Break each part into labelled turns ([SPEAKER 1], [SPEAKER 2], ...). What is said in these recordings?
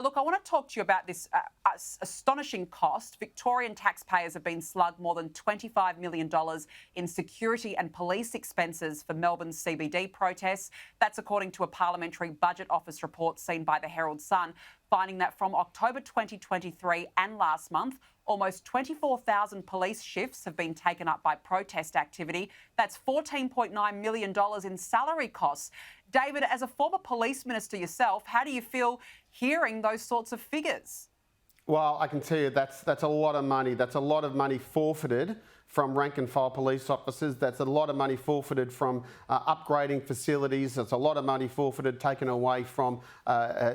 [SPEAKER 1] Look, I want to talk to you about this astonishing cost. Victorian taxpayers have been slugged more than $25 million in security and police expenses for Melbourne's CBD protests. That's according to a Parliamentary Budget Office report seen by the Herald Sun, finding that from October 2023 and last month, almost 24,000 police shifts have been taken up by protest activity. That's $14.9 million in salary costs. David, as a former police minister yourself, how do you feel hearing those sorts of figures?
[SPEAKER 2] Well, I can tell you that's a lot of money. That's a lot of money forfeited from rank and file police officers. That's a lot of money forfeited from upgrading facilities. That's a lot of money forfeited, taken away from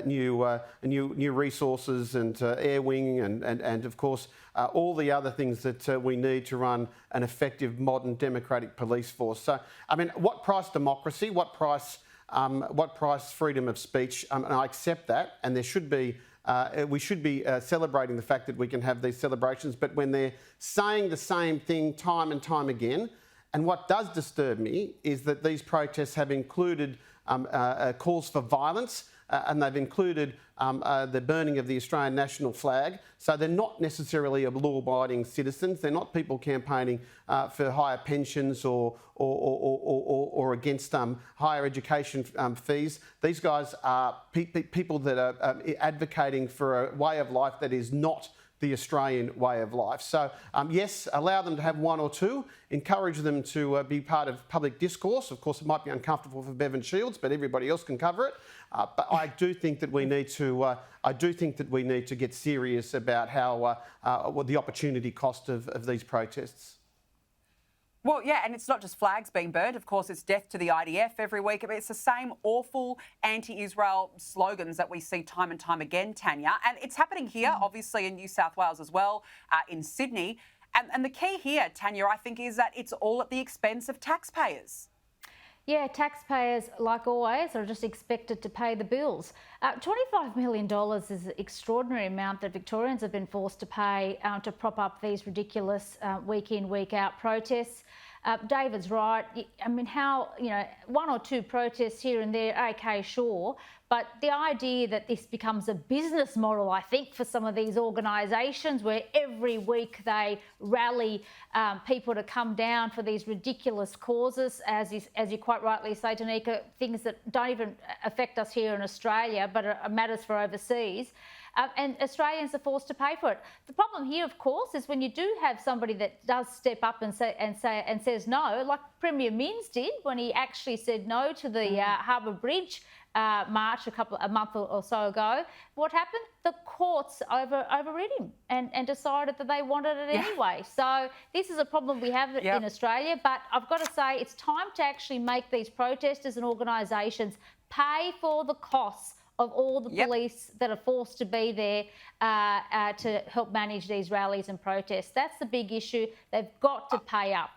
[SPEAKER 2] new resources and air wing and of course all the other things that we need to run an effective, modern, democratic police force. So, I mean, what price democracy? What price freedom of speech? And I accept that, and there should be. We should be celebrating the fact that we can have these celebrations, but when they're saying the same thing time and time again, and what does disturb me is that these protests have included calls for violence, and they've included the burning of the Australian national flag. So they're not necessarily law-abiding citizens. They're not people campaigning for higher pensions or against higher education fees. These guys are people that are advocating for a way of life that is not the Australian way of life. So, yes, allow them to have one or two, encourage them to be part of public discourse. Of course, it might be uncomfortable for Bevan Shields, but everybody else can cover it. But I do think that we need to get serious about how what the opportunity cost of these protests.
[SPEAKER 1] Well, yeah, and it's not just flags being burned. Of course, it's death to the IDF every week. I mean, it's the same awful anti-Israel slogans that we see time and time again, Tania. And it's happening here, obviously, in New South Wales as well, in Sydney. And the key here, Tania, I think, is that it's all at the expense of taxpayers.
[SPEAKER 3] Yeah, taxpayers, like always, are just expected to pay the bills. $25 million is an extraordinary amount that Victorians have been forced to pay to prop up these ridiculous week in, week out protests. David's right. I mean, one or two protests here and there, okay, sure. But the idea that this becomes a business model, I think, for some of these organisations where every week they rally people to come down for these ridiculous causes, as you quite rightly say, Danica, things that don't even affect us here in Australia, but are matters for overseas. And Australians are forced to pay for it. The problem here, of course, is when you do have somebody that does step up and says no, like Premier Minns did when he actually said no to the Harbour Bridge march a month or so ago. What happened? The courts overrid him and decided that they wanted it anyway. So this is a problem we have in Australia. But I've got to say, it's time to actually make these protesters and organisations pay for the costs of all the police that are forced to be there to help manage these rallies and protests. That's the big issue. They've got to pay up.